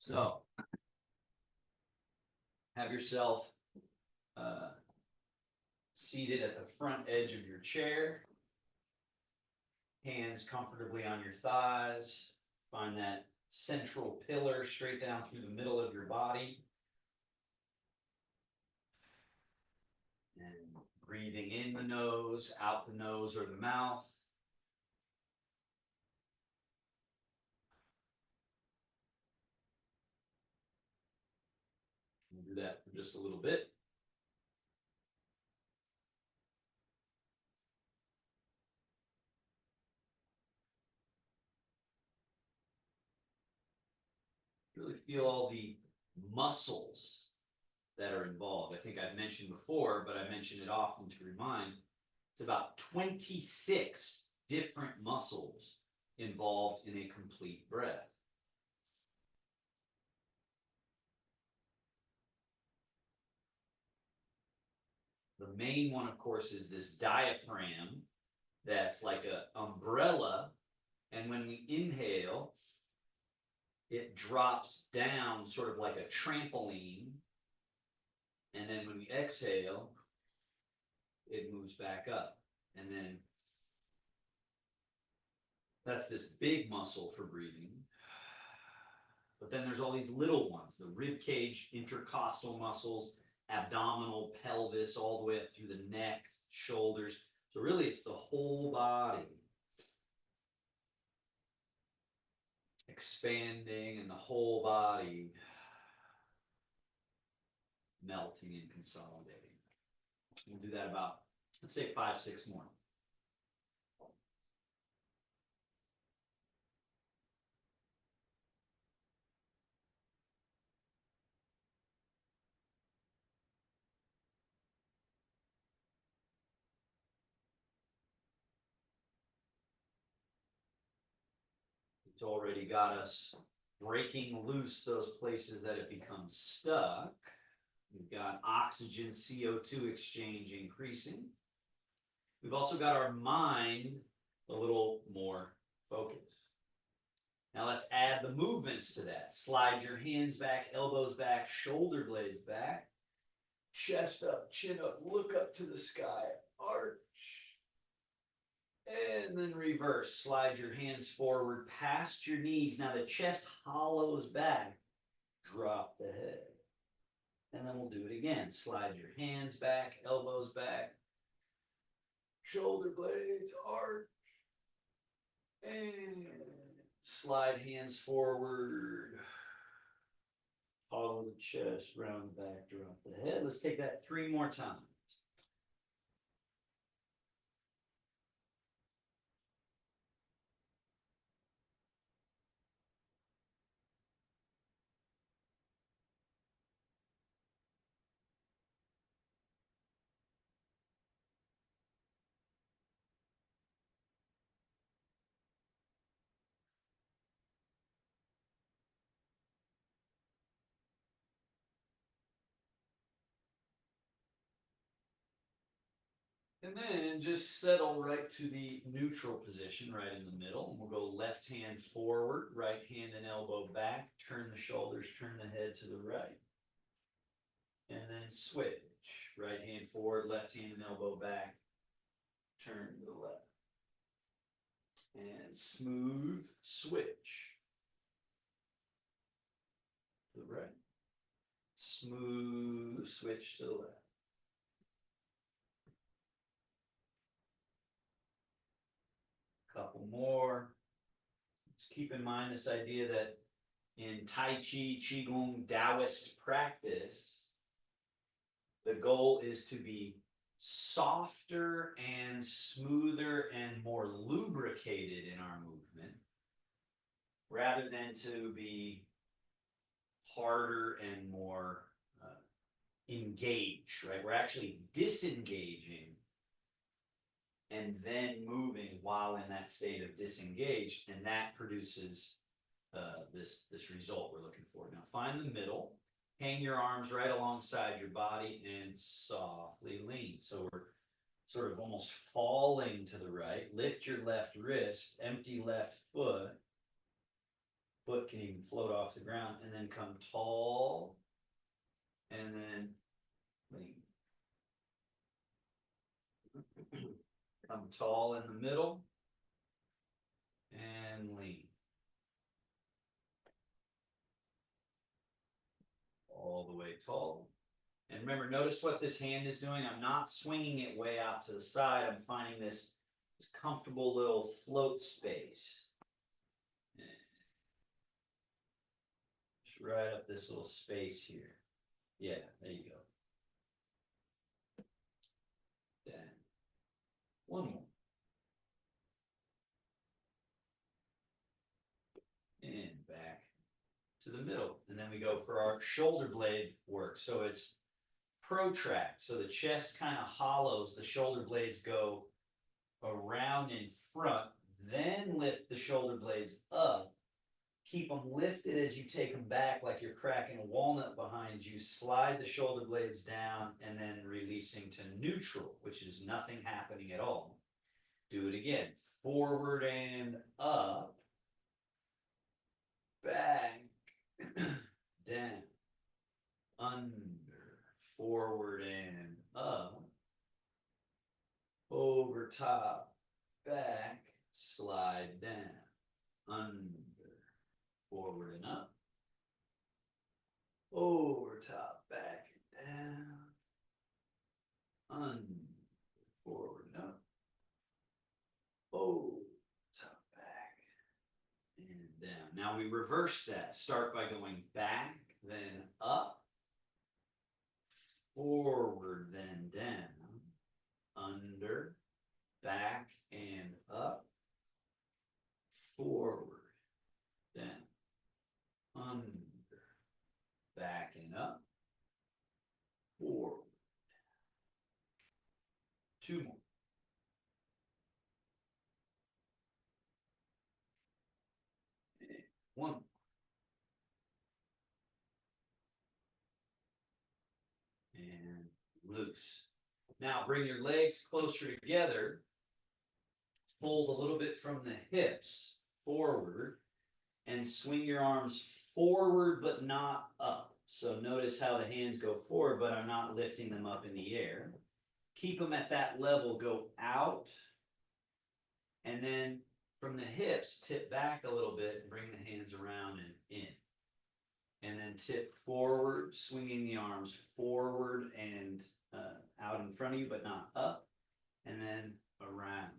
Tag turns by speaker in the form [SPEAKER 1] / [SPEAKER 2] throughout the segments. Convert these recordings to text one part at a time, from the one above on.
[SPEAKER 1] So, have yourself seated at the front edge of your chair, hands comfortably on your thighs. Find that central pillar straight down through the middle of your body. And breathing in the nose, out the nose or the mouth. We'll do that for just a little bit. Really feel all the muscles that are involved. I think I've mentioned before, but I mention it often to remind, it's about 26 different muscles involved in a complete breath. The main one, of course, is this diaphragm that's like an umbrella. And when we inhale, it drops down sort of like a trampoline. And then when we exhale, it moves back up. And then that's this big muscle for breathing. But then there's all these little ones, the rib cage, intercostal muscles, abdominal, pelvis, all the way up through the neck, shoulders. So really it's the whole body expanding and the whole body melting and consolidating. We'll do that about, let's say 5, 6 more. It's already got us breaking loose those places that have become stuck. We've got oxygen CO2 exchange increasing. We've also got our mind a little more focused. Now let's add the movements to that. Slide your hands back, elbows back, shoulder blades back, chest up, chin up, look up to the sky, arch. And then reverse. Slide your hands forward past your knees. Now the chest hollows back. Drop the head. And then we'll do it again. Slide your hands back, elbows back, shoulder blades, arch. And slide hands forward. Hollow the chest, round the back, drop the head. Let's take that 3 more times. And then just settle right to the neutral position, right in the middle. And we'll go left hand forward, right hand and elbow back, turn the shoulders, turn the head to the right. And then switch. Right hand forward, left hand and elbow back, turn to the left. And smooth switch. To the right. Smooth switch to the left. Couple more. Just keep in mind this idea that in Tai Chi, Qigong, Taoist practice, the goal is to be softer and smoother and more lubricated in our movement, rather than to be harder and more engaged, right? We're actually disengaging and then moving while in that state of disengaged, and that produces this result we're looking for. Now find the middle, hang your arms right alongside your body and softly lean. So we're sort of almost falling to the right. Lift your left wrist, empty left foot, foot can even float off the ground, and then come tall, and then lean. Come tall in the middle, and lean. All the way tall. And remember, notice what this hand is doing. I'm not swinging it way out to the side. I'm finding this comfortable little float space. Just right up this little space here. Yeah, there you go. Down. One more. And back to the middle. And then we go for our shoulder blade work. So it's protract. So the chest kind of hollows. The shoulder blades go around in front. Then lift the shoulder blades up. Keep them lifted as you take them back like you're cracking a walnut behind you. Slide the shoulder blades down and then releasing to neutral, which is nothing happening at all. Do it again. Forward and up. Back. Down. Under. Forward and up. Over top. Back. Slide down. Under. Forward and up, over top, back and down, under, forward and up, over top, back and down. Now we reverse that. Start by going back, then up, forward, then down, under, back and up, forward, down. Under, back and up, forward. Two more. And one more. And loose. Now bring your legs closer together. Fold a little bit from the hips forward and swing your arms forward but not up. So notice how the hands go forward, but I'm not lifting them up in the air. Keep them at that level, go out, and then from the hips, tip back a little bit and bring the hands around and in. And then tip forward, swinging the arms forward and out in front of you, but not up, and then around.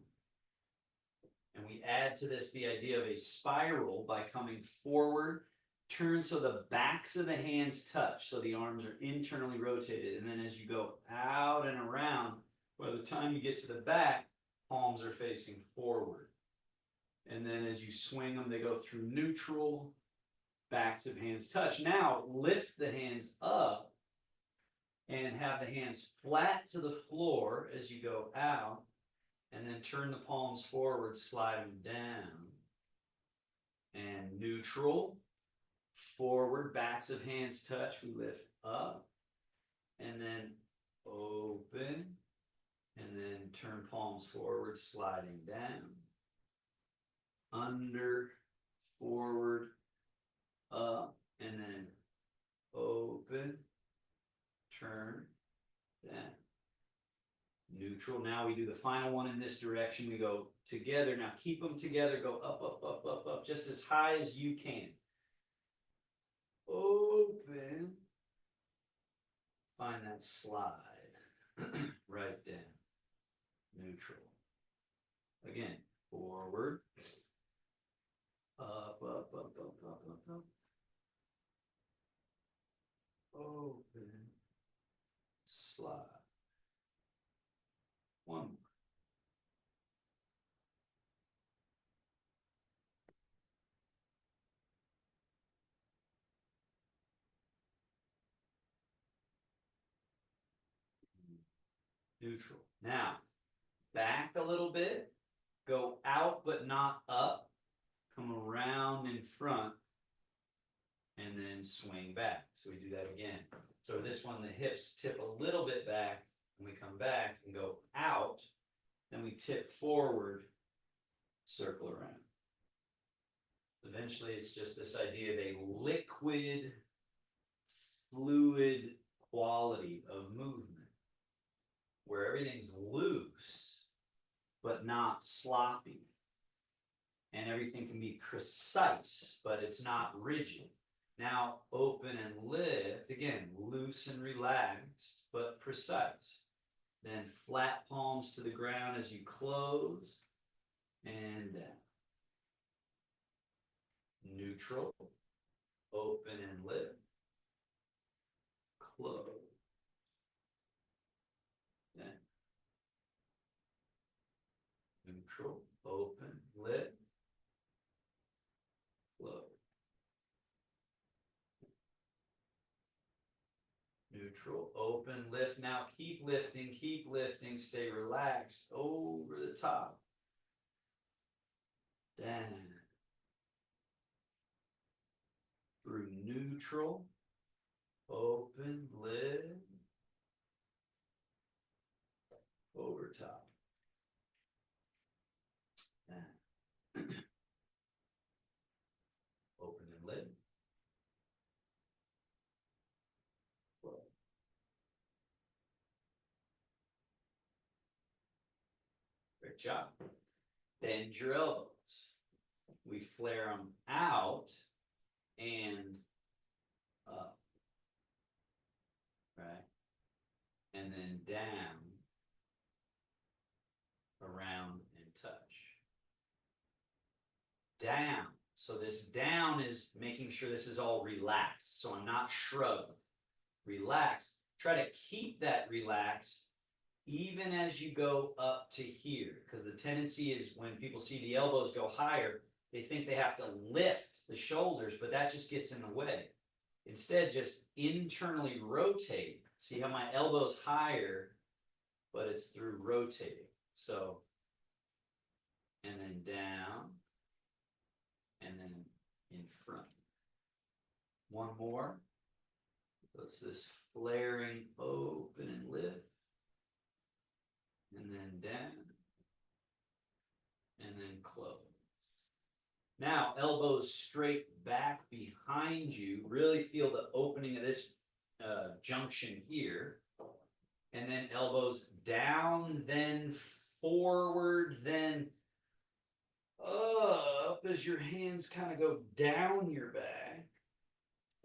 [SPEAKER 1] And we add to this the idea of a spiral by coming forward, turn so the backs of the hands touch, so the arms are internally rotated. And then as you go out and around, by the time you get to the back, palms are facing forward. And then as you swing them, they go through neutral, backs of hands touch. Now lift the hands up and have the hands flat to the floor as you go out. And then turn the palms forward, slide them down. And neutral, forward, backs of hands touch, we lift up. And then open. And then turn palms forward, sliding down. Under, forward, up. And then open, turn, down. Neutral. Now we do the final one in this direction. We go together. Now keep them together. Go up, up, up, up, up, just as high as you can. Open. Find that slide. Right down. Neutral. Again, forward. Up, up, up, up, up, up, up. Open. Slide. One more. Neutral. Now, back a little bit. Go out but not up. Come around in front. And then swing back. So we do that again. So this one, the hips tip a little bit back. And we come back and go out. Then we tip forward, circle around. Eventually, it's just this idea of a liquid, fluid quality of movement where everything's loose, but not sloppy. And everything can be precise, but it's not rigid. Now, open and lift, again, loose and relaxed, but precise. Then flat palms to the ground as you close and down. Neutral, open and lift, close. Then neutral, open, lift, close. Neutral, open, lift. Now keep lifting, stay relaxed over the top. Down. Through neutral, open, lift, over top. Down. Open and lift. Close. Great job. Bend your elbows. We flare them out and up, right? And then down, around and touch. Down. So this down is making sure this is all relaxed. So I'm not shrugged. Relaxed. Try to keep that relaxed even as you go up to here. Because the tendency is when people see the elbows go higher, they think they have to lift the shoulders, but that just gets in the way. Instead, just internally rotate. See how my elbow's higher, but it's through rotating. So, and then down, and then in front. One more. So it's this flaring open and lift, and then down, and then close. Now, elbows straight back behind you. Really feel the opening of this junction here. And then elbows down, then forward, then up as your hands kind of go down your back.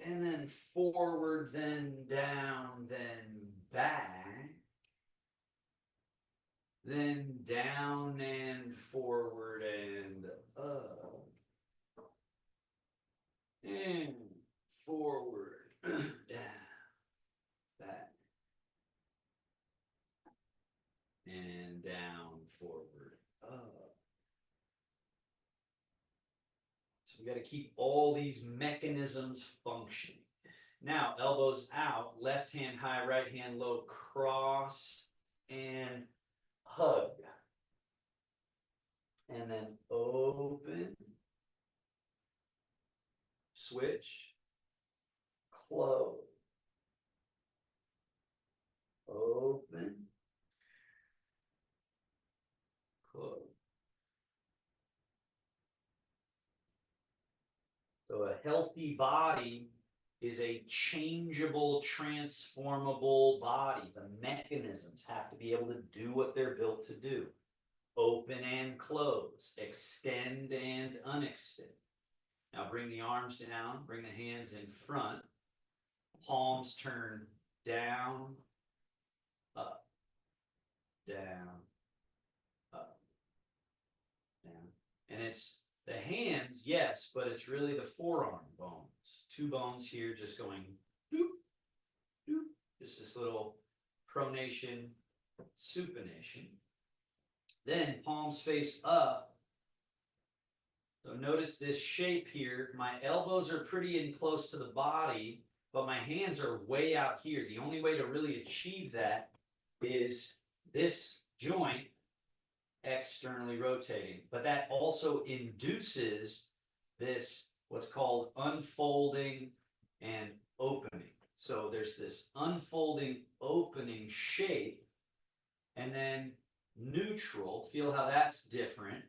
[SPEAKER 1] And then forward, then down, then back. Then down and forward and up. And forward, down, back, and down, forward, up. So we got to keep all these mechanisms functioning. Now, elbows out, left hand high, right hand low, cross and hug. And then open. Switch, close, open, close. So a healthy body is a changeable, transformable body. The mechanisms have to be able to do what they're built to do. Open and close, extend and unextend. Now bring the arms down, bring the hands in front, palms turn down, up, down, up, down. And it's the hands, yes, but it's really the forearm bones. Two bones here just going doop, doop. Just this little pronation, supination. Then palms face up. So notice this shape here. My elbows are pretty in close to the body, but my hands are way out here. The only way to really achieve that is this joint externally rotating. But that also induces this, what's called unfolding and opening. So there's this unfolding, opening shape, and then neutral. Feel how that's different.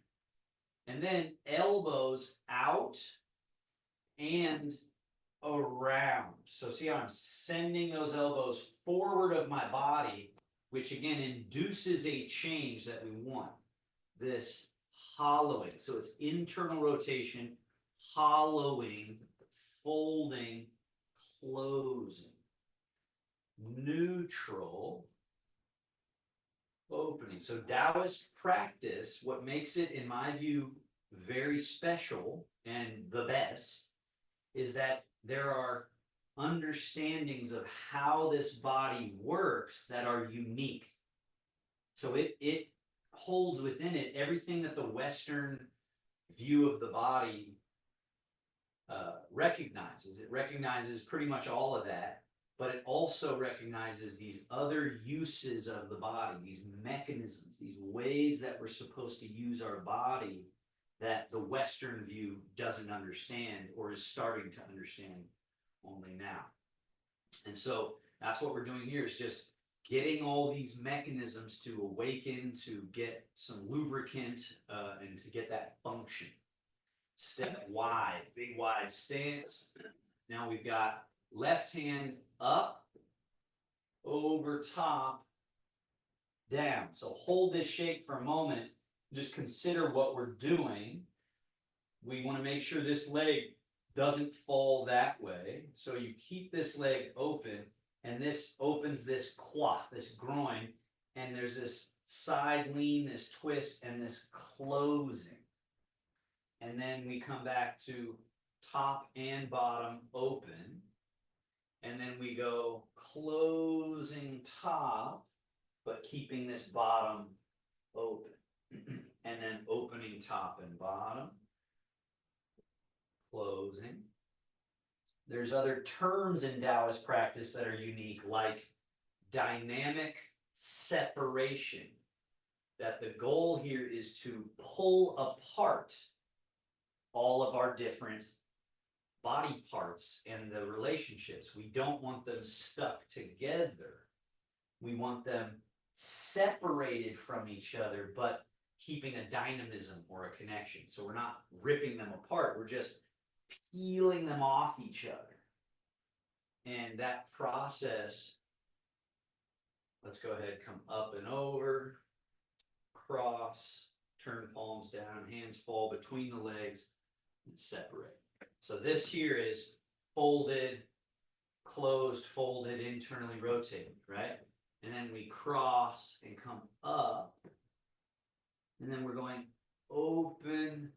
[SPEAKER 1] And then elbows out and around. So see how I'm sending those elbows forward of my body, which again induces a change that we want. This hollowing. So it's internal rotation, hollowing, folding, closing. Neutral, opening. So Taoist practice, what makes it, in my view, very special and the best, is that there are understandings of how this body works that are unique. So it holds within it everything that the Western view of the body recognizes. It recognizes pretty much all of that, but it also recognizes these other uses of the body, these mechanisms, these ways that we're supposed to use our body that the Western view doesn't understand or is starting to understand only now. And so that's what we're doing here, is just getting all these mechanisms to awaken, to get some lubricant, and to get that function. Step wide, big wide stance. Now we've got left hand up, over top, down. So hold this shape for a moment. Just consider what we're doing. We want to make sure this leg doesn't fall that way. So you keep this leg open, and this opens this quad, this groin, and there's this side lean, this twist, and this closing. And then we come back to top and bottom open. And then we go closing top, but keeping this bottom open. And then opening top and bottom. Closing. There's other terms in Taoist practice that are unique, like dynamic separation. That the goal here is to pull apart all of our different body parts and the relationships. We don't want them stuck together. We want them separated from each other, but keeping a dynamism or a connection. So we're not ripping them apart, we're just peeling them off each other. And that process, let's go ahead, come up and over, cross, turn palms down, hands fall between the legs, and separate. So this here is folded, closed, folded, internally rotated, right? And then we cross and come up, and then we're going open,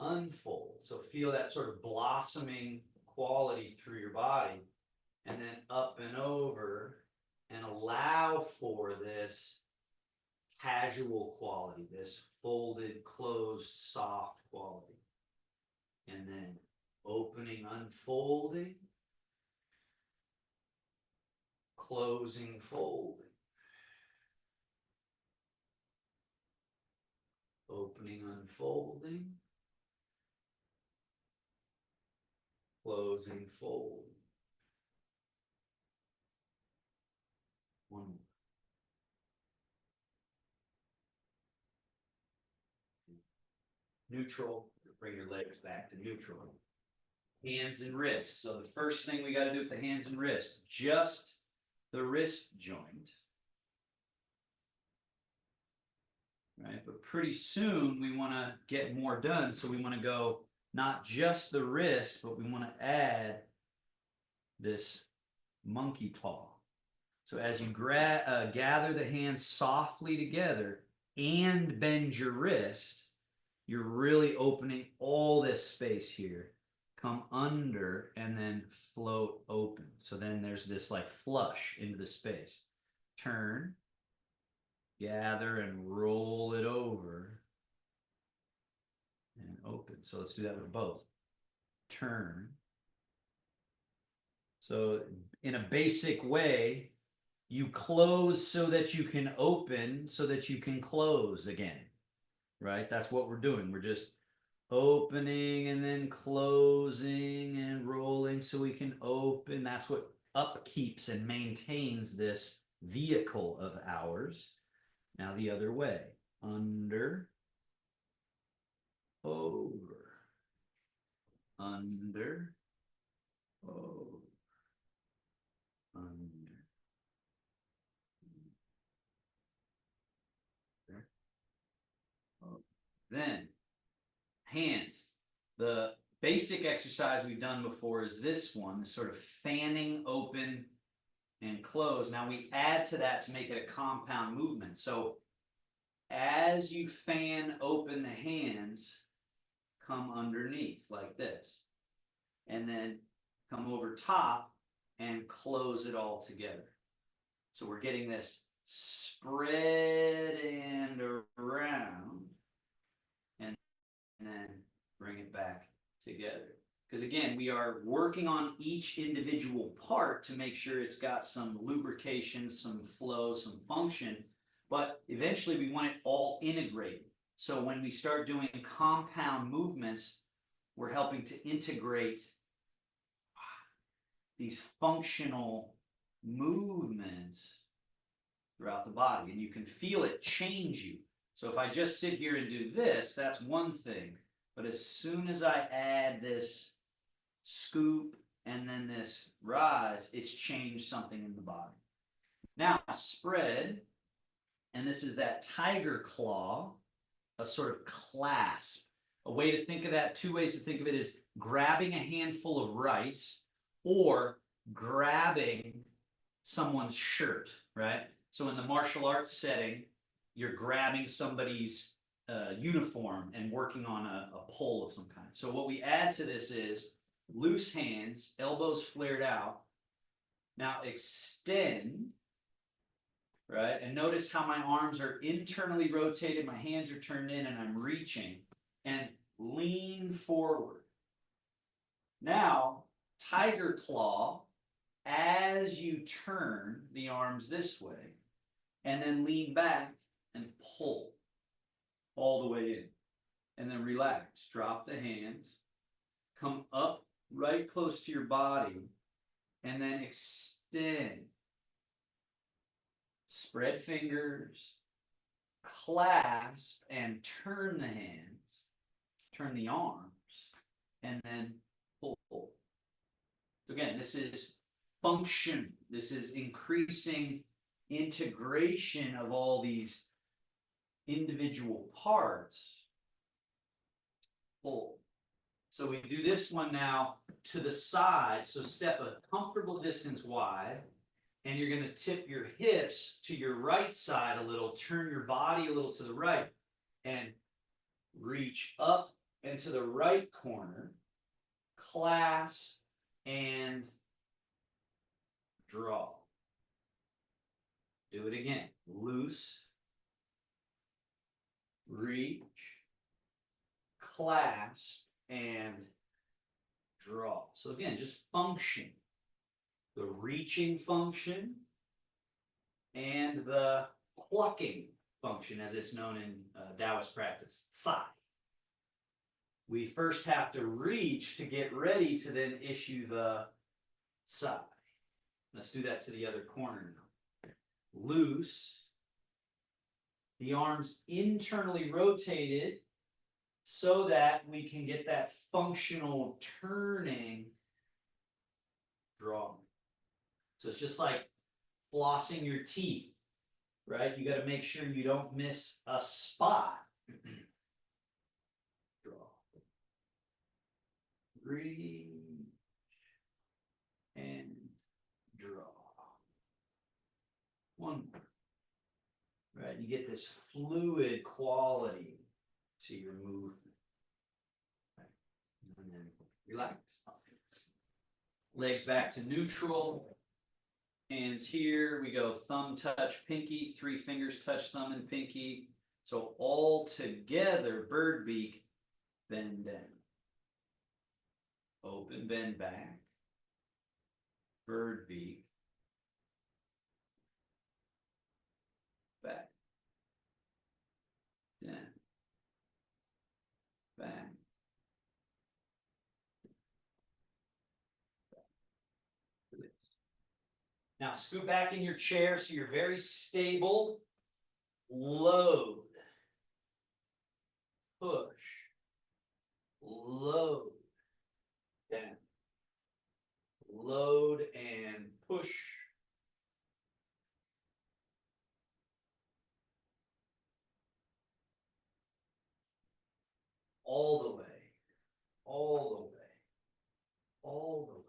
[SPEAKER 1] unfold. So feel that sort of blossoming quality through your body, and then up and over, and allow for this casual quality, this folded, closed, soft quality. And then opening, unfolding, closing, folding, opening, unfolding, closing, folding. One more. Neutral, bring your legs back to neutral. Hands and wrists. So the first thing we got to do with the hands and wrists, just the wrist joint. Right, but pretty soon we want to get more done. So we want to go not just the wrist, but we want to add this monkey paw. So as you gather the hands softly together and bend your wrist, you're really opening all this space here. Come under and then float open. So then there's this like flush into the space. Turn, gather and roll it over and open. So let's do that with both. Turn. So in a basic way, you close so that you can open, so that you can close again, right? That's what we're doing. We're just opening and then closing and rolling so we can open. That's what upkeeps and maintains this vehicle of ours. Now the other way, under, over, under, over, under. Then, hands. The basic exercise we've done before is this one, this sort of fanning open and close. Now we add to that to make it a compound movement. So as you fan open the hands, come underneath like this. And then come over top and close it all together. So we're getting this spread and around. And then bring it back together. Because again, we are working on each individual part to make sure it's got some lubrication, some flow, some function, but eventually we want it all integrated. So when we start doing compound movements, we're helping to integrate these functional movements throughout the body, and you can feel it change you. So if I just sit here and do this, that's one thing. But as soon as I add this scoop and then this rise, it's changed something in the body. Now, spread, and this is that tiger claw, a sort of clasp. A way to think of that, two ways to think of it is grabbing a handful of rice or grabbing someone's shirt, right? So in the martial arts setting, you're grabbing somebody's uniform and working on a pole of some kind. So what we add to this is loose hands, elbows flared out. Now extend, right? And notice how my arms are internally rotated, my hands are turned in, and I'm reaching. And lean forward. Now, tiger claw, as you turn the arms this way, and then lean back and pull all the way in. And then relax. Drop the hands. Come up right close to your body. And then extend. Spread fingers. Clasp and turn the hands. Turn the arms. And then pull. So again, this is function. This is increasing integration of all these individual parts. Pull. So we do this one now to the side. So step a comfortable distance wide, and you're going to tip your hips to your right side a little, turn your body a little to the right, and reach up and to the right corner, clasp, and draw. Do it again. Loose, reach, clasp, and draw. So again, just function. The reaching function and the plucking function, as it's known in Taoist practice, Tsai. We first have to reach to get ready to then issue the Tsai. Let's do that to the other corner now. Loose. The arms internally rotated so that we can get that functional turning, drawing. So it's just like flossing your teeth, right? You got to make sure you don't miss a spot. Draw. Reach and draw. One more. Right? You get this fluid quality to your movement. Right? And then relax. Legs back to neutral. Hands here. We go thumb touch pinky. 3 fingers touch thumb and pinky. So all together, bird beak, bend down. Open, bend back. Bird beak. Back. Down. Back. Now scoot back in your chair so you're very stable. Load. Push. Load. down. Load and push. All the way, all the way, all the way.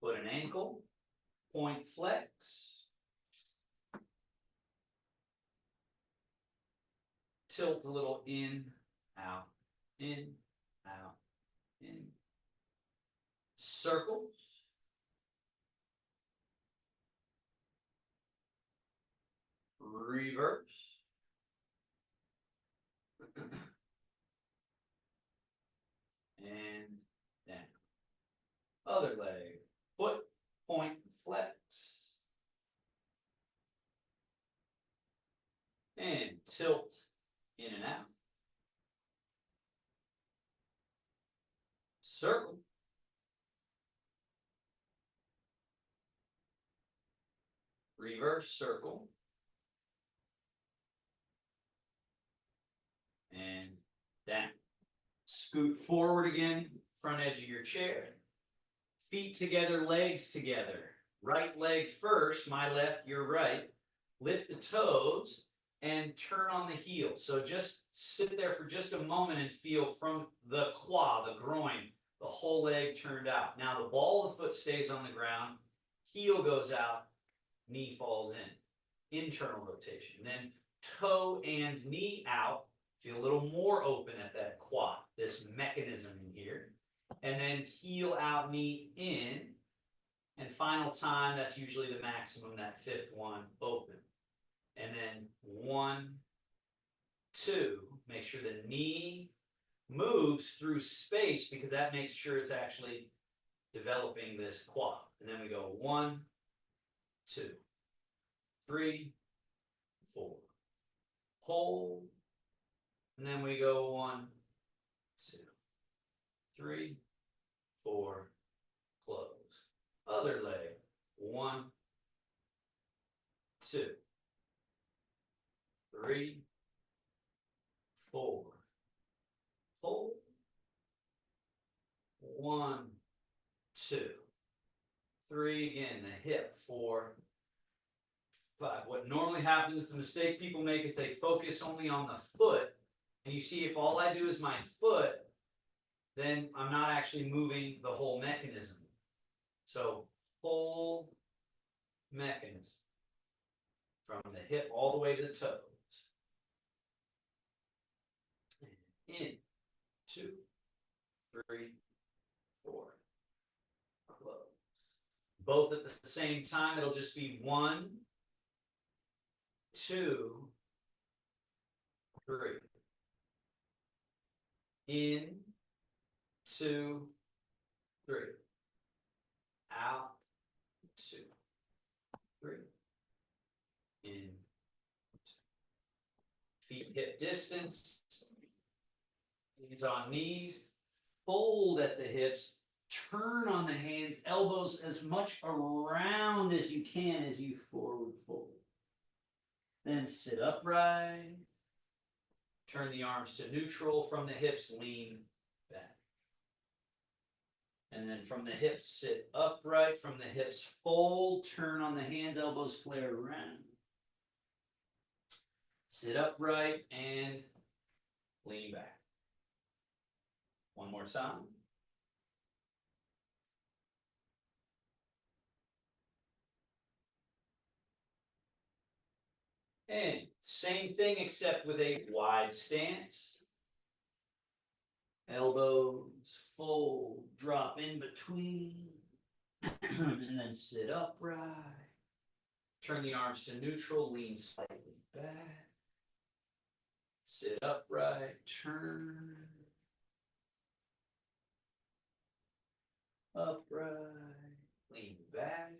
[SPEAKER 1] Put an ankle, point flex. Tilt a little in, out, in, out, in. Circles. Reverse. And down. Other leg. Foot, point, flex. And tilt in and out. Circle. Reverse circle. And down. Scoot forward again, front edge of your chair. Feet together, legs together. Right leg first, my left, your right. Lift the toes and turn on the heel. So just sit there for just a moment and feel from the quad, the groin, the whole leg turned out. Now the ball of the foot stays on the ground, heel goes out, knee falls in. Internal rotation. Then toe and knee out. Feel a little more open at that quad, this mechanism in here. And then heel out, knee in. And final time, that's usually the maximum, that fifth one, open. And then 1, 2, make sure the knee moves through space because that makes sure it's actually developing this quad. And then we go 1, 2, 3, 4. Hold. And then we go 1, 2, 3, 4, close. Other leg. 1, 2, 3, 4. Hold. 1, 2, 3. Again, the hip. 4, 5. What normally happens, the mistake people make is they focus only on the foot. And you see, if all I do is my foot, then I'm not actually moving the whole mechanism. So, whole mechanism. From the hip all the way to the toes. In, 2, 3, 4. Close. Both at the same time, it'll just be 1, 2, 3. In, 2, 3. Out, 2, 3. In. Feet hip distance. Knees on knees. Fold at the hips. Turn on the hands. Elbows as much around as you can as you forward fold. Then sit upright. Turn the arms to neutral. From the hips, lean back. And then from the hips, sit upright. From the hips, fold. Turn on the hands, elbows flare around. Sit upright and lean back. One more time. And same thing except with a wide stance. Elbows fold, drop in between, and then sit upright. Turn the arms to neutral, lean slightly back. Sit upright, turn. Upright, lean back.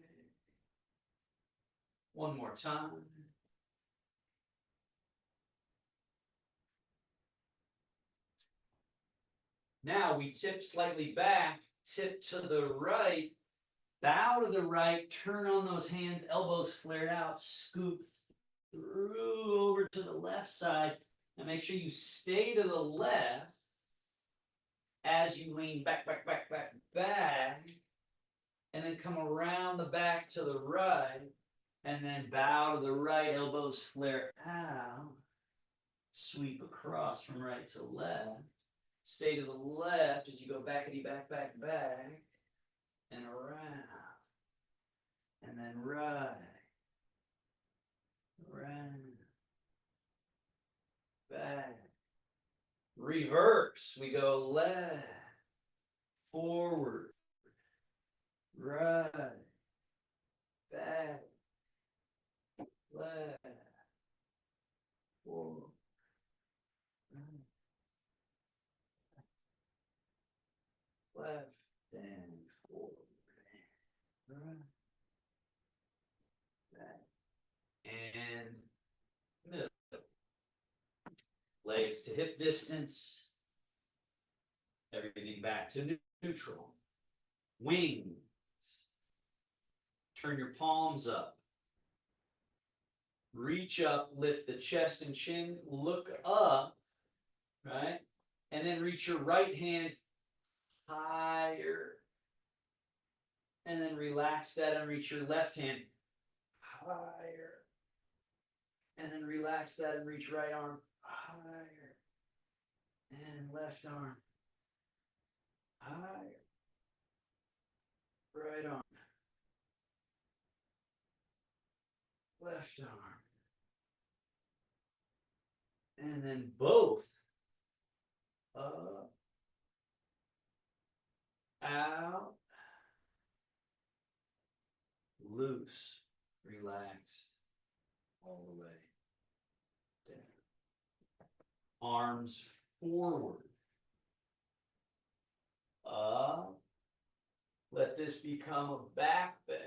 [SPEAKER 1] One more time. Now we tip slightly back, tip to the right, Bow to the right, turn on those hands, elbows flared out, scoop through over to the left side, and make sure you stay to the left as you lean back, back, back, back, back, and then come around the back to the right, and then bow to the right, elbows flare out, sweep across from right to left, stay to the left as you go backity back, back, back, and around, and then right, around, back, reverse, we go left, forward, right, back, left, forward, right, left, and forward, right, back, and middle. Legs to hip distance, everything back to neutral. Wings. Turn your palms up. Reach up, lift the chest and chin, look up, right? And then reach your right hand higher. And then relax that and reach your left hand higher. And then relax that and reach right arm higher. And left arm higher. Right arm. Left arm. And then both up, out, loose, relaxed, all the way down. Arms forward, up. Let this become a back bend,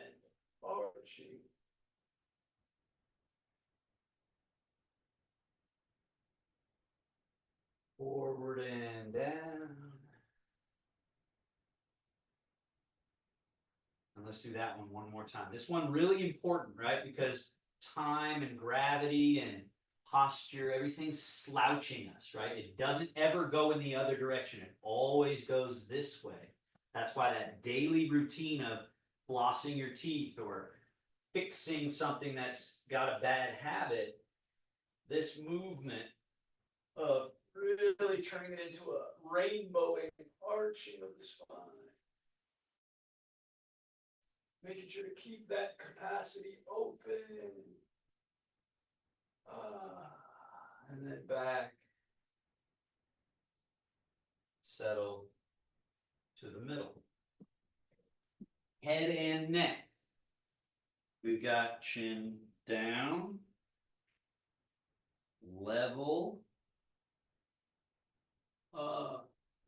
[SPEAKER 1] arching. Forward and down. And let's do that one more time. This one really important, right? Because time and gravity and posture, everything's slouching us, right? It doesn't ever go in the other direction. It always goes this way. That's why that daily routine of flossing your teeth or fixing something that's got a bad habit, this movement of really turning it into a rainbowing arching of the spine. Making sure to keep that capacity open. And then back. Settle to the middle. Head and neck. We've got chin down. Level.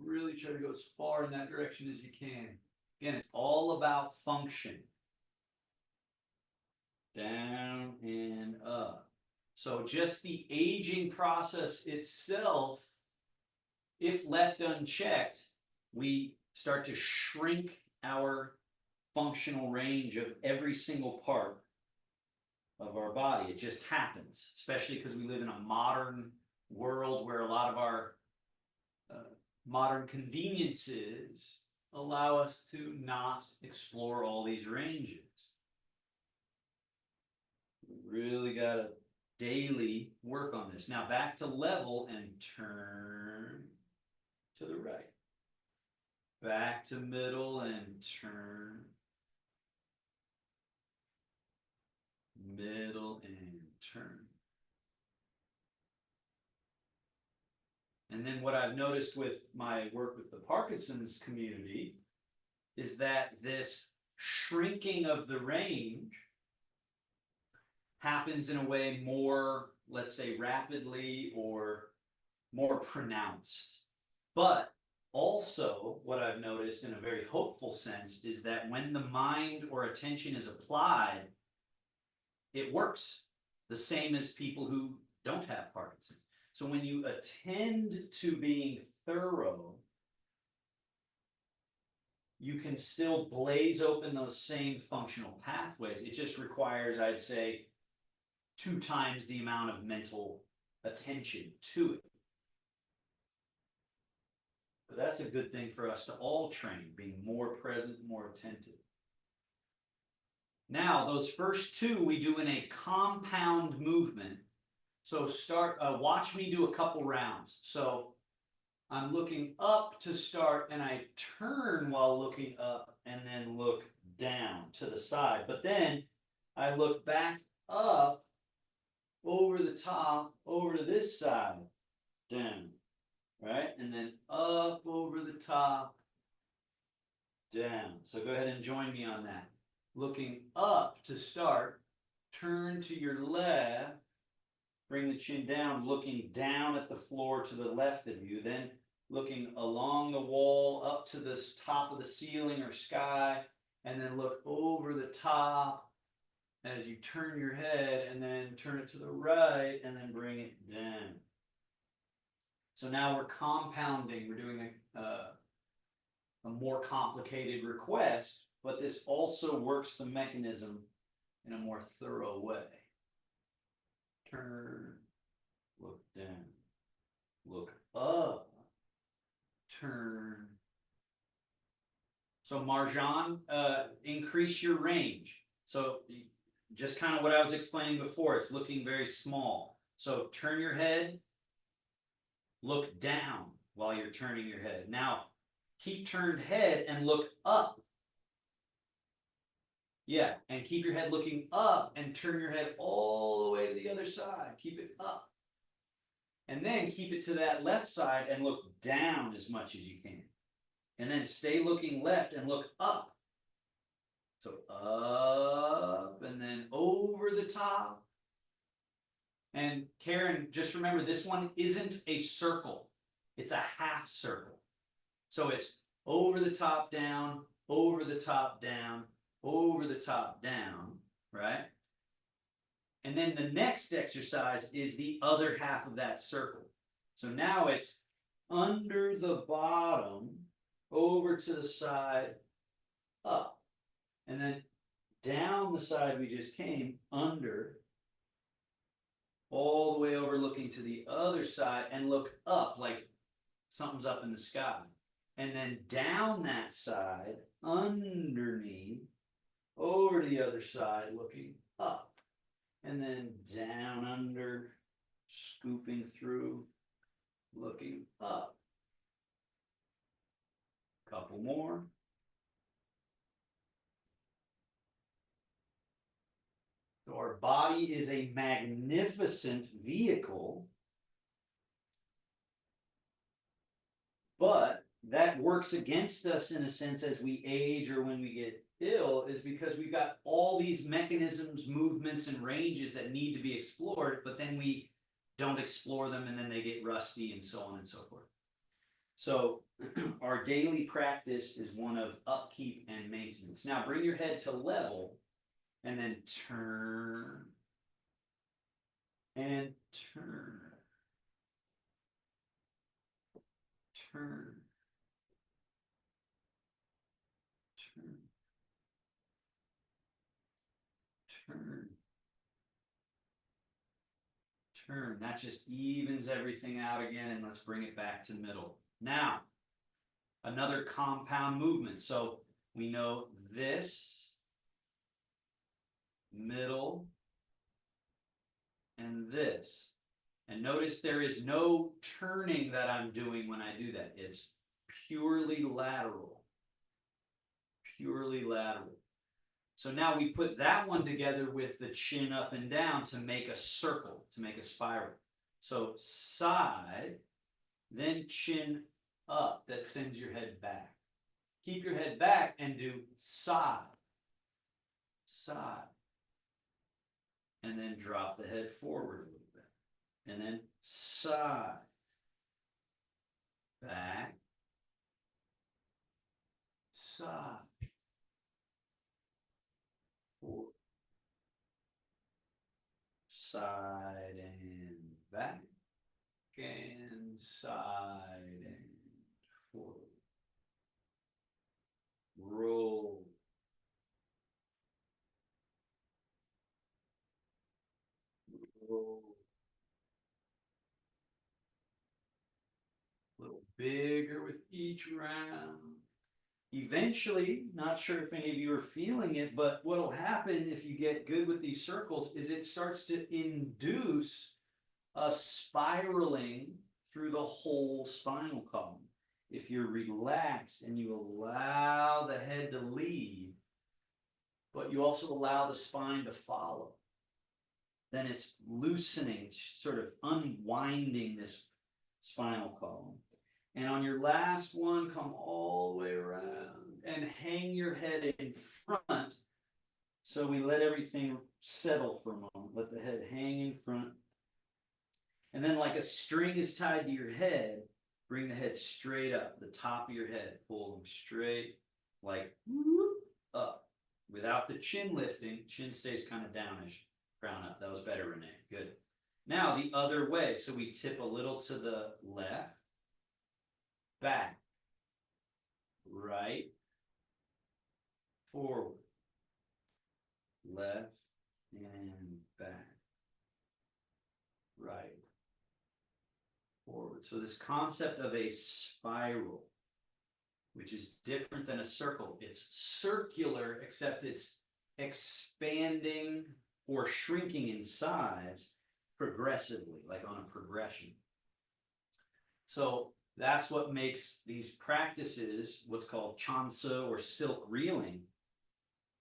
[SPEAKER 1] Really try to go as far in that direction as you can. Again, it's all about function. Down and up. So just the aging process itself, if left unchecked, we start to shrink our functional range of every single part of our body. It just happens, especially because we live in a modern world where a lot of our modern conveniences allow us to not explore all these ranges. We really got to daily work on this. Now back to level and turn to the right. Back to middle and turn. Middle and turn. And then what I've noticed with my work with the Parkinson's community is that this shrinking of the range happens in a way more, let's say, rapidly or more pronounced. But also, what I've noticed in a very hopeful sense is that when the mind or attention is applied, it works. The same as people who don't have Parkinson's. So when you attend to being thorough, you can still blaze open those same functional pathways. It just requires, I'd say, 2 times the amount of mental attention to it. But that's a good thing for us to all train, being more present, more attentive. Now, those first 2 we do in a compound movement. So watch me do a couple rounds. So I'm looking up to start, and I turn while looking up, and then look down to the side. But then I look back up, over the top, over to this side, down, right? And then up, over the top, down. So go ahead and join me on that. Looking up to start, turn to your left, bring the chin down, looking down at the floor to the left of you, then looking along the wall up to the top of the ceiling or sky, and then look over the top as you turn your head, and then turn it to the right, and then bring it down. So now we're compounding, we're doing a more complicated request, but this also works the mechanism in a more thorough way. Turn, look down, look up, turn. So Marjan, increase your range. So just kind of what I was explaining before, it's looking very small. So turn your head, look down while you're turning your head. Now, keep turned head and look up. Yeah, and keep your head looking up and turn your head all the way to the other side. Keep it up. And then keep it to that left side and look down as much as you can. And then stay looking left and look up. So up and then over the top. And Karen, just remember, this one isn't a circle. It's a half circle. So it's over the top, down, over the top, down, over the top, down, right? And then the next exercise is the other half of that circle. So now it's under the bottom, over to the side, up. And then down the side we just came, under, all the way over looking to the other side, and look up like something's up in the sky. And then down that side, underneath, over to the other side, looking up. And then down under, scooping through, looking up. Couple more. So our body is a magnificent vehicle, but that works against us in a sense as we age or when we get ill, is because we've got all these mechanisms, movements, and ranges that need to be explored, but then we don't explore them, and then they get rusty and so on and so forth. So our daily practice is one of upkeep and maintenance. Now bring your head to level, and then turn, and turn, turn, turn, turn, turn. That just evens everything out again, and let's bring it back to middle. Now, another compound movement. So we know this, middle, and this. And notice there is no turning that I'm doing when I do that. It's purely lateral. Purely lateral. So now we put that one together with the chin up and down to make a circle, to make a spiral. So side, then chin up, that sends your head back. Keep your head back and do side, side. And then drop the head forward a little bit. And then side, back, side, forward, side and back, and side and forward. roll. Roll. A little bigger with each round. Eventually, not sure if any of you are feeling it, but what'll happen if you get good with these circles is it starts to induce a spiraling through the whole spinal column. If you're relaxed and you allow the head to lead, but you also allow the spine to follow, then it's loosening, it's sort of unwinding this spinal column. And on your last one, come all the way around and hang your head in front. So we let everything settle for a moment. Let the head hang in front. And then like a string is tied to your head, bring the head straight up, the top of your head. Pull them straight, like up. Without the chin lifting, chin stays kind of downish, crown up. That was better, Renee. Good. Now the other way. So we tip a little to the left, back, right, forward, left, and back, right, forward. So this concept of a spiral, which is different than a circle. It's circular, except it's expanding or shrinking in size progressively, like on a progression. So that's what makes these practices what's called chansa or silk reeling.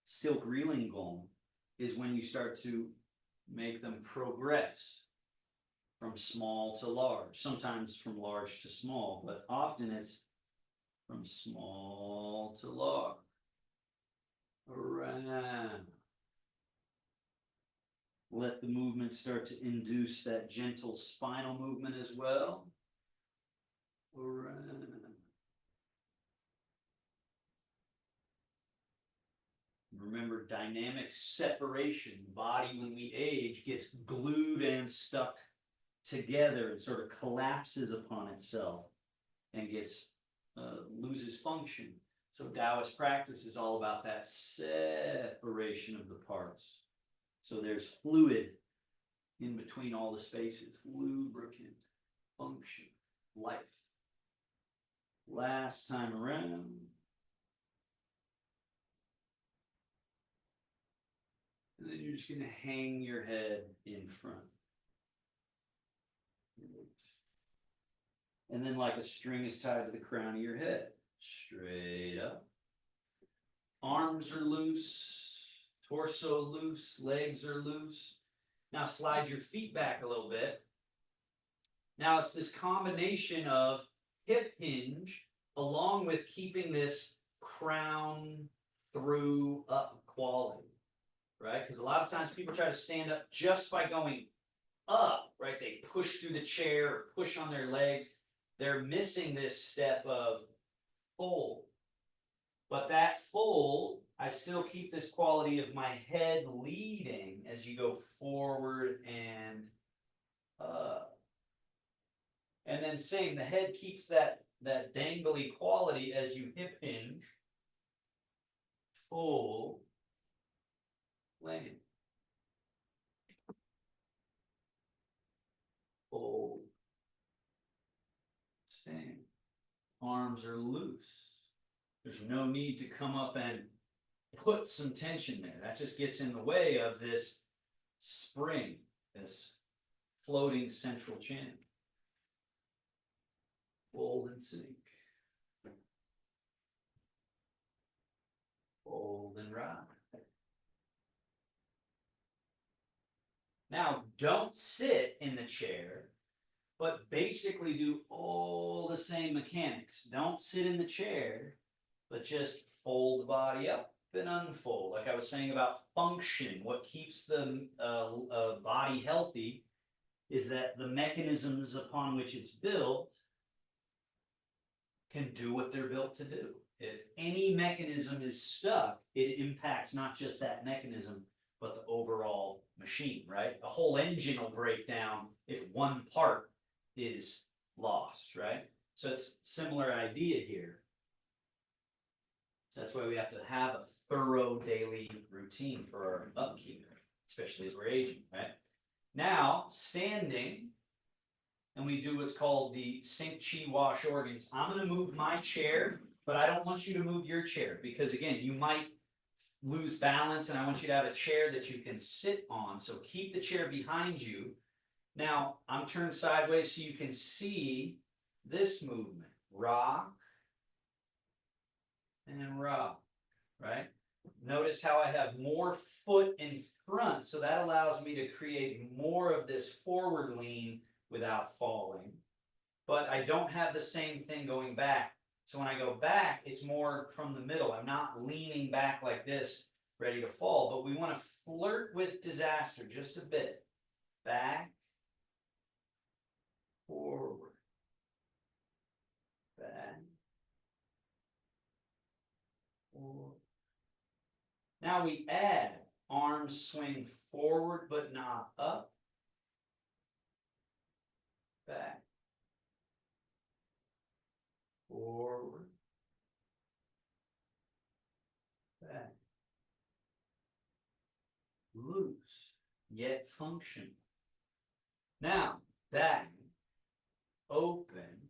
[SPEAKER 1] Silk reeling gong is when you start to make them progress from small to large, sometimes from large to small, but often it's from small to large. Around. Let the movement start to induce that gentle spinal movement as well. Around. Remember, dynamic separation. Body, when we age, gets glued and stuck together and sort of collapses upon itself and gets loses function. So Taoist practice is all about that separation of the parts. So there's fluid in between all the spaces, lubricant, function, life. Last time around. And then you're just going to hang your head in front. And then like a string is tied to the crown of your head. Straight up. Arms are loose. Torso loose. Legs are loose. Now slide your feet back a little bit. Now it's this combination of hip hinge along with keeping this crown through up quality. Right? Because a lot of times people try to stand up just by going up, right? They push through the chair, push on their legs. They're missing this step of fold. But that fold, I still keep this quality of my head leading as you go forward and up. And then same, the head keeps that dangly quality as you hip hinge, fold, land. Fold. Stand. Arms are loose. There's no need to come up and put some tension there. That just gets in the way of this spring, this floating central chin. Fold and sink. Fold and rock. Now, don't sit in the chair, but basically do all the same mechanics. Don't sit in the chair, but just fold the body up and unfold. Like I was saying about function, what keeps the body healthy is that the mechanisms upon which it's built can do what they're built to do. If any mechanism is stuck, it impacts not just that mechanism, but the overall machine, right? The whole engine will break down if one part is lost, right? So it's a similar idea here. That's why we have to have a thorough daily routine for our upkeep, especially as we're aging, right? Now, standing, and we do what's called the sink chi wash organs. I'm gonna move my chair, but I don't want you to move your chair, because again, you might lose balance, and I want you to have a chair that you can sit on, so keep the chair behind you. Now, I'm turned sideways so you can see this movement. Rock, and rock, right? Notice how I have more foot in front, so that allows me to create more of this forward lean without falling. But I don't have the same thing going back. So when I go back, it's more from the middle. I'm not leaning back like this, ready to fall, but we want to flirt with disaster just a bit. Back, forward, back, forward. Now we add arms swing forward but not up, back, forward, back, loose, yet function. Now, back, open,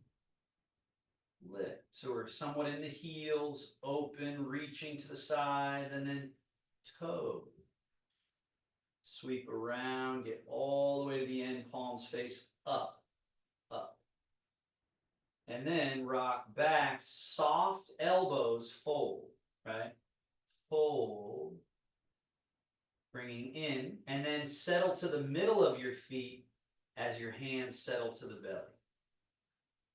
[SPEAKER 1] lift. So we're somewhat in the heels, open, reaching to the sides, and then toe. Sweep around, get all the way to the end, palms face up, up. And then rock back, soft elbows fold, right? Fold, bringing in, and then settle to the middle of your feet as your hands settle to the belly,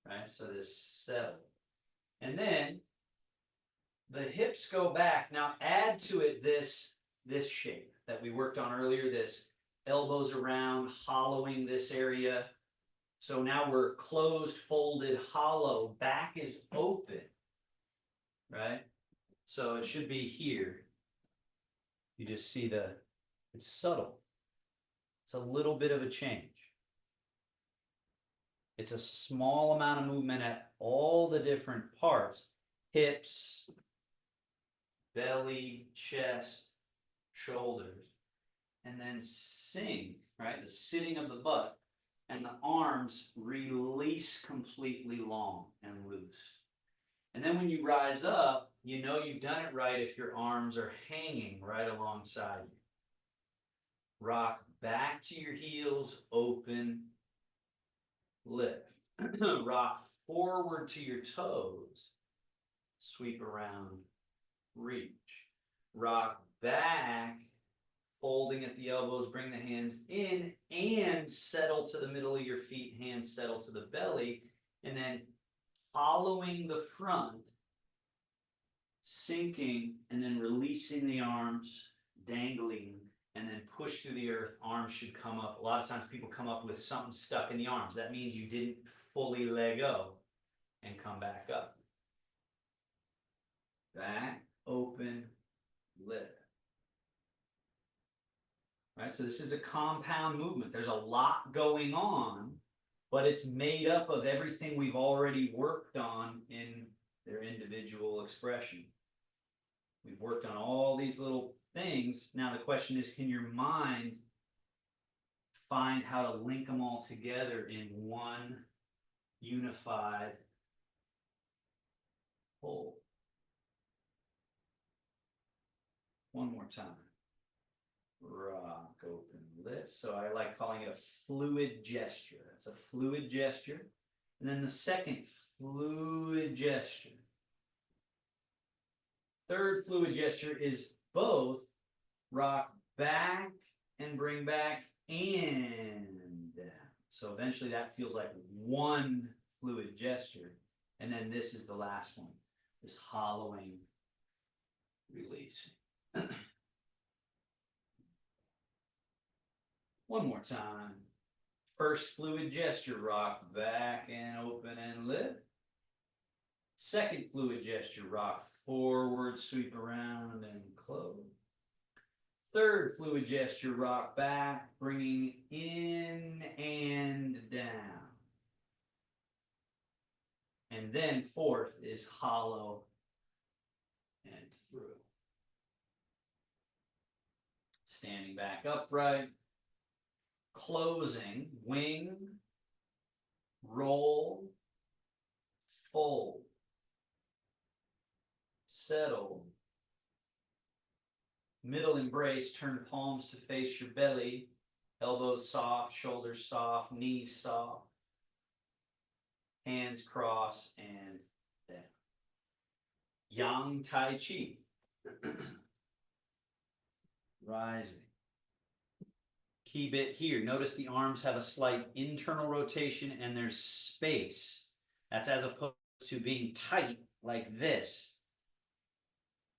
[SPEAKER 1] right? So this settle. And then the hips go back. Now add to it this shape that we worked on earlier, this elbows around, hollowing this area. So now we're closed, folded, hollow, back is open, right? So it should be here. You just see it's subtle. It's a little bit of a change. It's a small amount of movement at all the different parts. Hips, belly, chest, shoulders, and then sink, right? The sitting of the butt, and the arms release completely long and loose. And then when you rise up, you know you've done it right if your arms are hanging right alongside you. Rock back to your heels, open, lift. Rock forward to your toes, sweep around, reach. Rock back, folding at the elbows, bring the hands in and settle to the middle of your feet, hands settle to the belly, and then following the front, sinking, and then releasing the arms, dangling, and then push through the earth. Arms should come up. A lot of times people come up with something stuck in the arms. That means you didn't fully let go and come back up. Back, open, lift. Right, so this is a compound movement. There's a lot going on, but it's made up of everything we've already worked on in their individual expression. We've worked on all these little things. Now the question is, can your mind find how to link them all together in one unified whole? One more time. Rock, open, lift. So I like calling it a fluid gesture. That's a fluid gesture. And then the second fluid gesture. Third fluid gesture is both rock back and bring back and down. So eventually that feels like one fluid gesture. And then this is the last one, this hollowing, releasing. One more time. First fluid gesture, rock back and open and lift. Second fluid gesture, rock forward, sweep around and close. Third fluid gesture, rock back, bringing in and down. And then fourth is hollow and through. Standing back upright, closing, wing, roll, fold, settle, middle embrace, turn palms to face your belly, elbows soft, shoulders soft, knees soft, hands cross and down. Yang Tai Chi. Rising. Key bit here, notice the arms have a slight internal rotation and there's space. That's as opposed to being tight like this.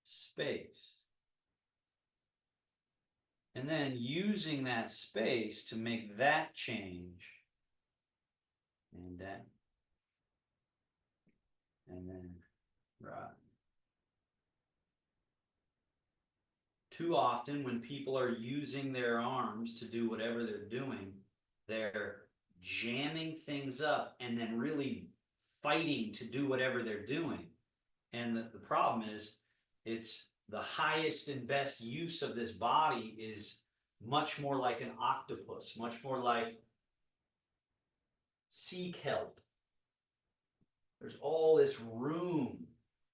[SPEAKER 1] Space. And then using that space to make that change. And down. And then right. Too often when people are using their arms to do whatever they're doing, they're jamming things up and then really fighting to do whatever they're doing. And the problem is, it's the highest and best use of this body is much more like an octopus, much more like sea kelp. There's all this room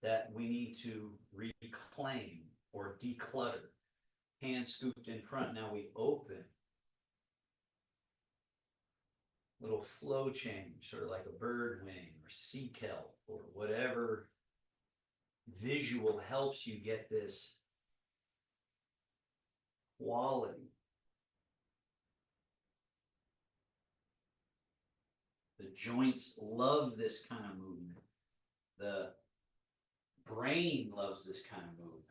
[SPEAKER 1] that we need to reclaim or declutter. Hands scooped in front. Now we open. Little flow change, sort of like a bird wing or sea kelp or whatever visual helps you get this quality. The joints love this kind of movement. The brain loves this kind of movement.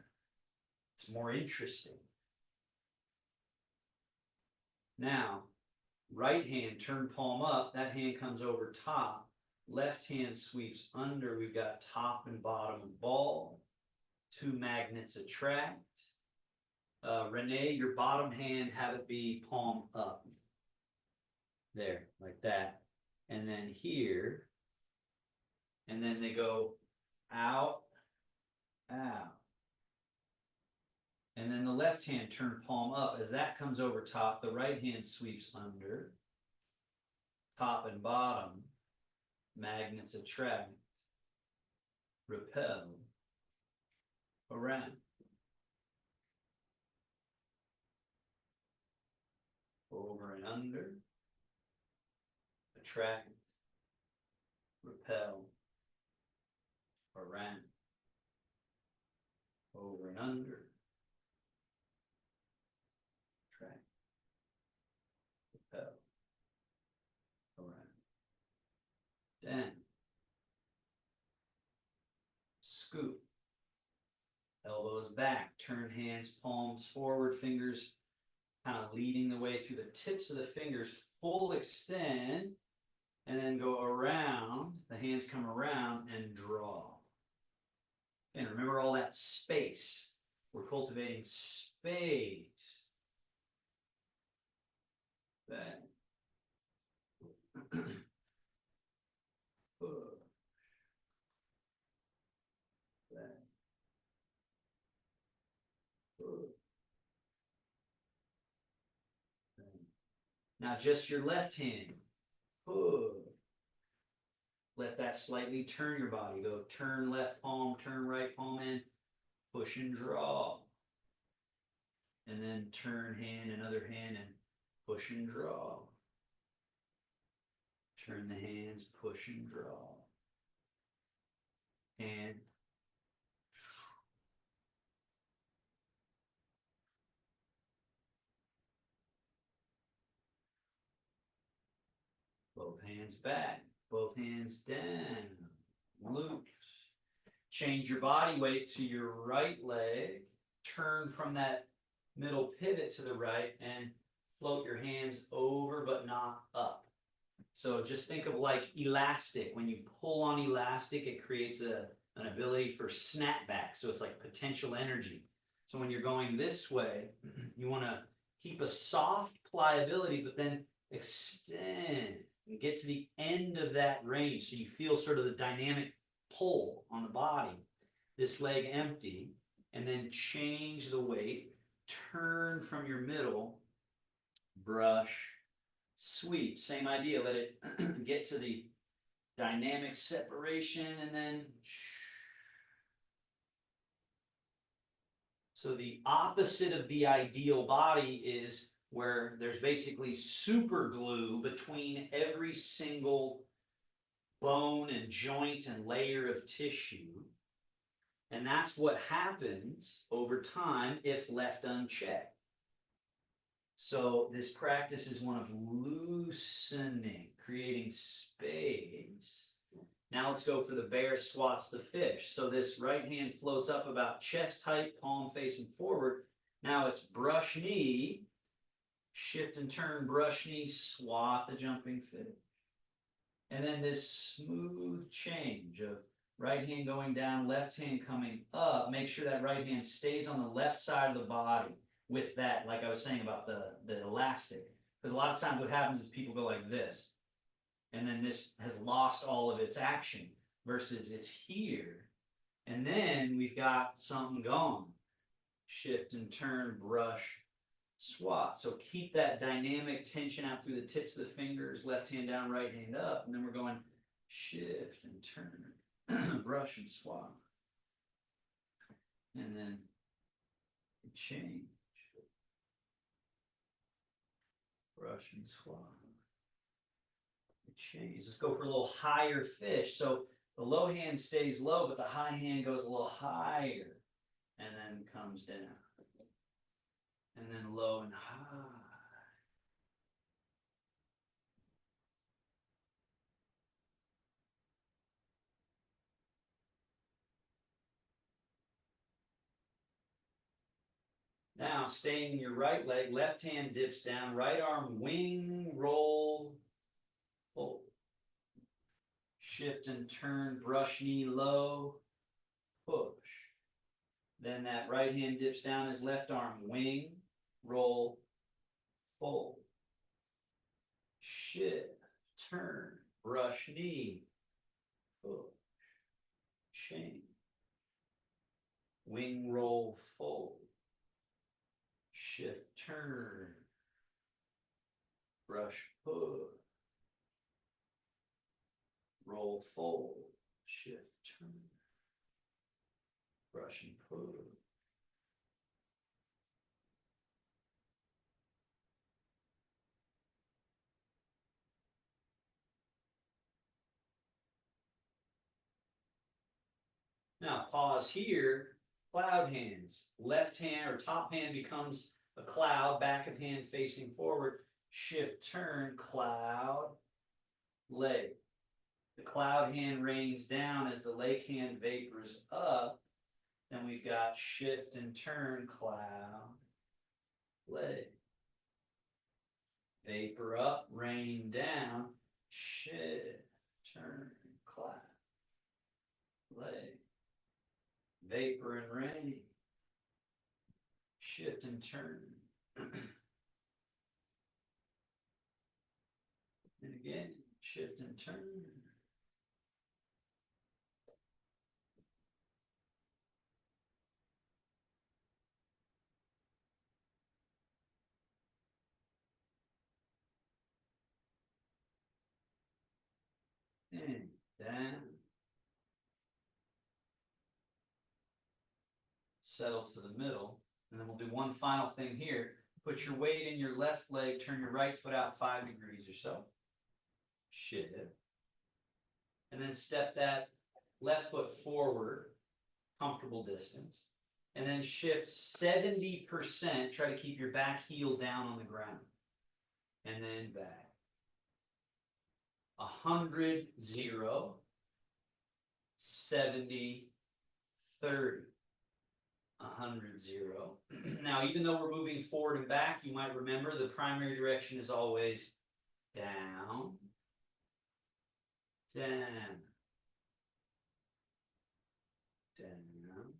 [SPEAKER 1] It's more interesting. Now, right hand, turn palm up. That hand comes over top. Left hand sweeps under. We've got top and bottom of ball. Two magnets attract. Renee, your bottom hand, have it be palm up. There, like that. And then here. And then they go out, out. And then the left hand turn palm up. As that comes over top, the right hand sweeps under. Top and bottom, magnets attract, repel, around. Over and under, attract, repel, around. Over and under. Repel, around, down, scoop, elbows back, turn hands, palms forward, fingers kind of leading the way through the tips of the fingers, full extend, and then go around, the hands come around and draw. And remember all that space. We're cultivating space. Back. Now just your left hand. Let that slightly turn your body. Go turn left palm, turn right palm in, push and draw. And then turn hand, another hand, and push and draw. Turn the hands, push and draw. And both hands back, both hands down, loose. Change your body weight to your right leg. Turn from that middle pivot to the right and float your hands over but not up. So just think of like elastic. When you pull on elastic, it creates an ability for snapback. So it's like potential energy. So when you're going this way, you want to keep a soft pliability, but then extend and get to the end of that range. So you feel sort of the dynamic pull on the body. this leg empty, and then change the weight, turn from your middle, brush, sweep. Same idea, let it get to the dynamic separation, and then so the opposite of the ideal body is where there's basically super glue between every single bone and joint and layer of tissue. And that's what happens over time if left unchecked. So this practice is one of loosening, creating space. Now let's go for the bear swats the fish. So this right hand floats up about chest height, palm facing forward. Now it's brush knee, shift and turn, brush knee, swat the jumping fish. And then this smooth change of right hand going down, left hand coming up. Make sure that right hand stays on the left side of the body with that, like I was saying about the elastic. Because a lot of times what happens is people go like this. And then this has lost all of its action versus it's here. And then we've got something going. Shift and turn, brush, swat. So keep that dynamic tension out through the tips of the fingers, left hand down, right hand up. And then we're going shift and turn, brush and swat. And then change. Brush and swat. Change. Let's go for a little higher fish. So the low hand stays low, but the high hand goes a little higher and then comes down. And then low and high. Now, staying in your right leg, left hand dips down, right arm wing, roll, fold. Shift and turn, brush knee low, push. Then that right hand dips down his left arm, wing, roll, fold. Shift, turn, brush knee, push, change. Wing, roll, fold. Shift, turn, brush, push. Roll, fold, shift, turn, brush and pull. Now pause here, cloud hands. Left hand or top hand becomes a cloud, back of hand facing forward. Shift, turn, cloud, leg. The cloud hand rains down as the leg hand vapors up. Then we've got shift and turn, cloud, leg. Vapor up, rain down, shift, turn, cloud, leg. Vapor and rain, shift and turn. And again, shift and turn. And down. Settle to the middle. And then we'll do one final thing here. Put your weight in your left leg, turn your right foot out 5 degrees or so. Shift. And then step that left foot forward, comfortable distance. And then shift 70%. Try to keep your back heel down on the ground. And then back. 100, 0, 70, 30. 100, 0. Now, even though we're moving forward and back, you might remember the primary direction is always down, down, down,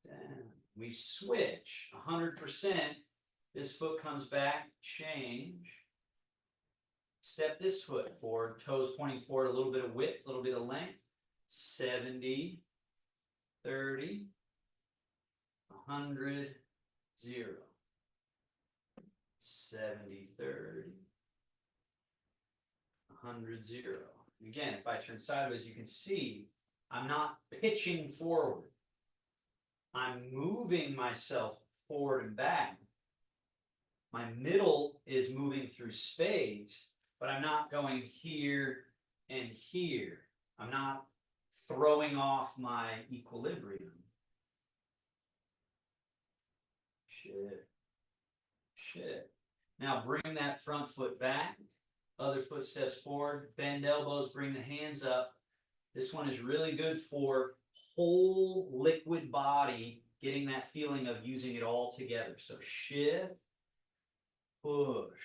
[SPEAKER 1] down. We switch 100%. This foot comes back, change. Step this foot forward, toes pointing forward, a little bit of width, a little bit of length. 70, 30, 100, 0. 70, 30, 100, 0. Again, if I turn sideways, you can see I'm not pitching forward. I'm moving myself forward and back. My middle is moving through space, but I'm not going here and here. I'm not throwing off my equilibrium. Shit. Now bring that front foot back. Other foot steps forward. Bend elbows, bring the hands up. This one is really good for whole liquid body, getting that feeling of using it all together. So shift, push,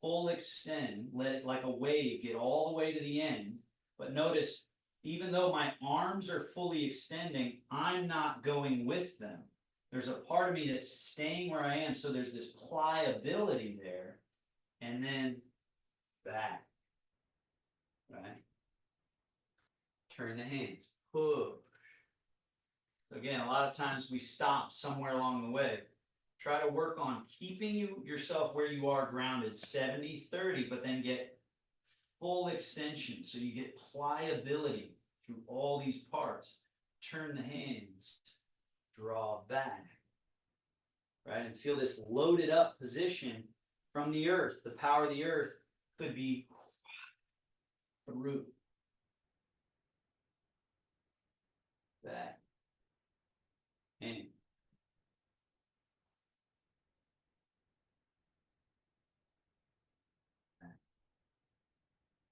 [SPEAKER 1] full extend, let it like a wave get all the way to the end. But notice, even though my arms are fully extending, I'm not going with them. There's a part of me that's staying where I am, so there's this pliability there, and then back, right? Turn the hands, push. So again, a lot of times we stop somewhere along the way. Try to work on keeping yourself where you are grounded, 70, 30, but then get full extension, so you get pliability through all these parts. Turn the hands, draw back, right? And feel this loaded up position from the earth. The power of the earth could be through. Back. And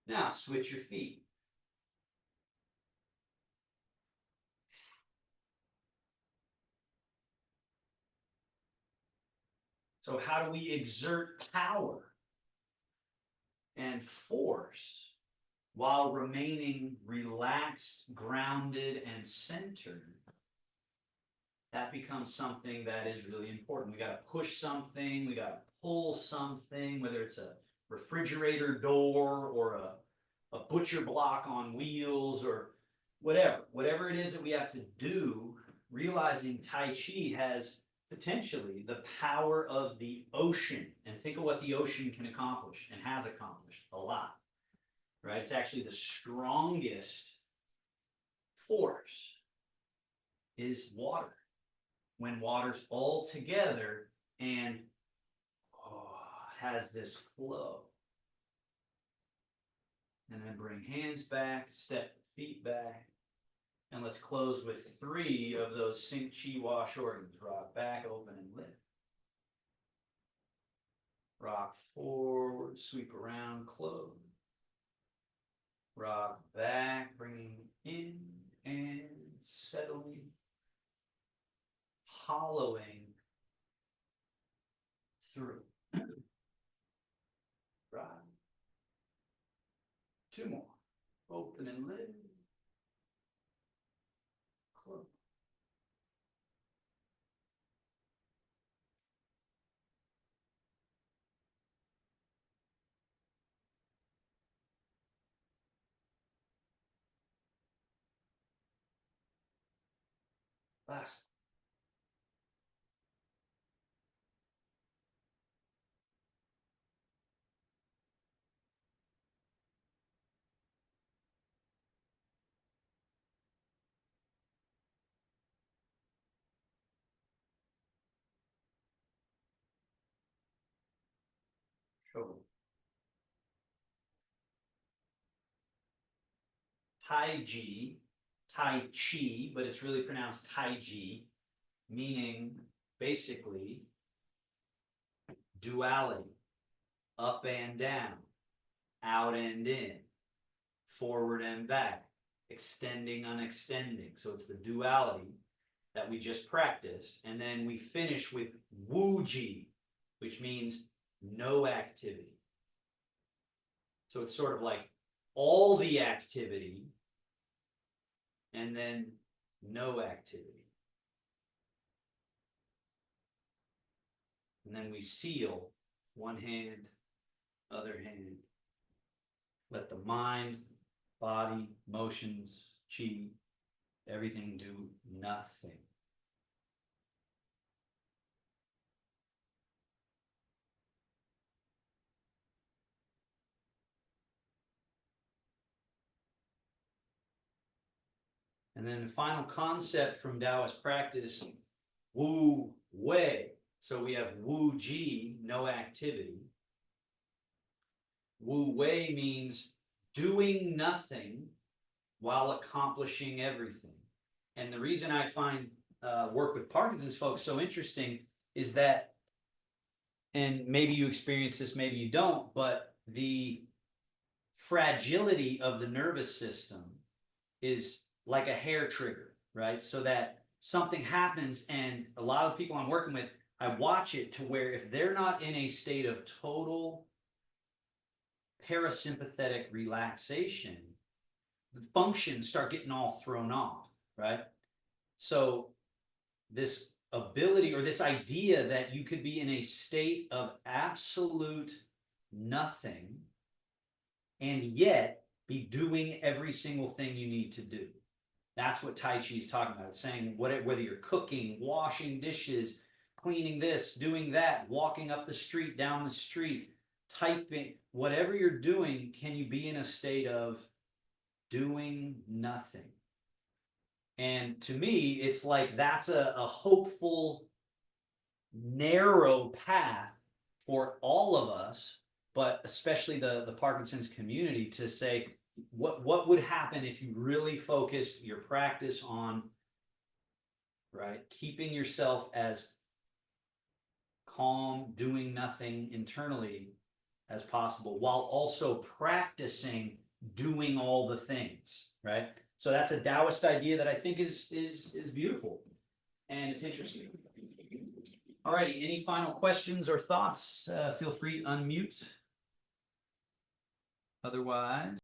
[SPEAKER 1] now switch your feet. So how do we exert power and force while remaining relaxed, grounded, and centered? That becomes something that is really important. We got to push something, we got to pull something, whether it's a refrigerator door or a butcher block on wheels or whatever it is that we have to do. Realizing Tai Chi has potentially the power of the ocean, and think of what the ocean can accomplish and has accomplished a lot, right? It's actually the strongest force is water. When water's all together and has this flow. And then bring hands back, step feet back. And let's close with 3 of those sync chi wash organs. Rock back, open, and lift. Rock forward, sweep around, close. Rock back, bringing in and settling. Hollowing through. Right. 2 more. Open and lift. Close. Last. Shoulder. Tai Chi, but it's really pronounced Tai Chi, meaning basically duality, up and down, out and in, forward and back, extending, unextending. So it's the duality that we just practiced. And then we finish with Wu Ji, which means no activity. So it's sort of like all the activity and then no activity. And then we seal one hand, other hand. Let the mind, body, motions Qi, everything do nothing. And then the final concept from Taoist practice, Wu Wei. So we have Wu Ji, no activity. Wu Wei means doing nothing while accomplishing everything. And the reason I find work with Parkinson's folks so interesting is that, and maybe you experience this, maybe you don't, but the fragility of the nervous system is like a hair trigger, right? So that something happens, and a lot of the people I'm working with, I watch it to where if they're not in a state of total parasympathetic relaxation, the functions start getting all thrown off, right? So this ability or this idea that you could be in a state of absolute nothing and yet be doing every single thing you need to do. That's what Tai Chi is talking about. It's saying whether you're cooking, washing dishes, cleaning this, doing that, walking up the street, down the street, typing, whatever you're doing, can you be in a state of doing nothing? And to me, it's like that's a hopeful, narrow path for all of us, but especially the Parkinson's community, to say, what would happen if you really focused your practice on, right, keeping yourself as calm, doing nothing internally as possible, while also practicing doing all the things, right? So that's a Taoist idea that I think is beautiful, and it's interesting. All righty, any final questions or thoughts? Feel free to unmute. Otherwise.